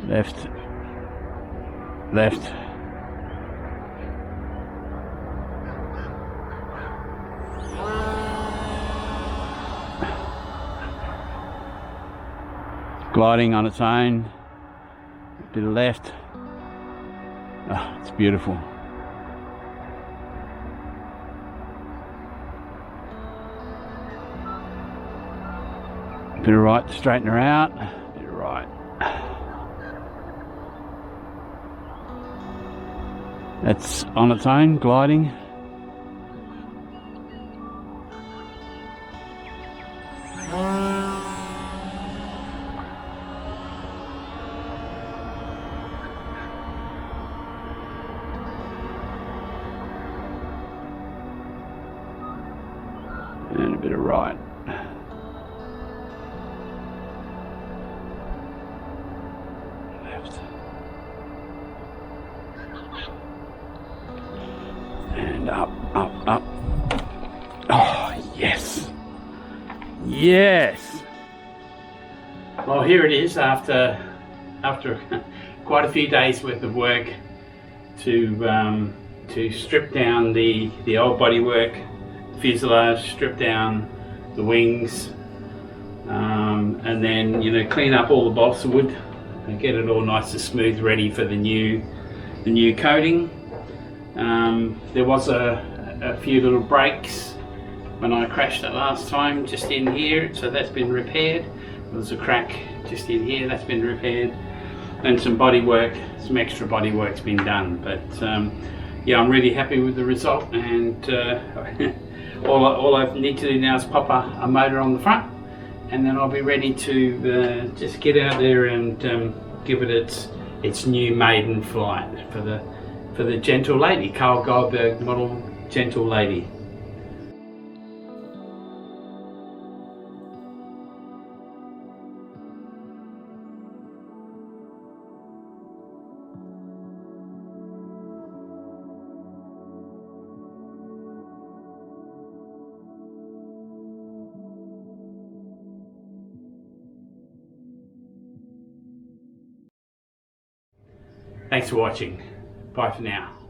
left, left. Gliding on its own, a bit of left. Oh, it's beautiful. Bit of right to straighten her out, bit of right. That's on its own, gliding. And a bit of right. Left. And up, up, up. Oh, yes. Yes. Well, here it is after quite a few days worth of work to strip down the old bodywork, fuselage, strip down the wings, and then clean up all the balsa wood and get it all nice and smooth, ready for the new coating. There was a few little breaks when I crashed it last time, just in here, so that's been repaired. There was a crack just in here, that's been repaired, and some extra body work's been done. But yeah, I'm really happy with the result, and all I need to do now is pop a motor on the front, and then I'll be ready to just get out there and give it its new maiden flight for the Gentle Lady, Carl Goldberg model Gentle Lady. Thanks for watching. Bye for now.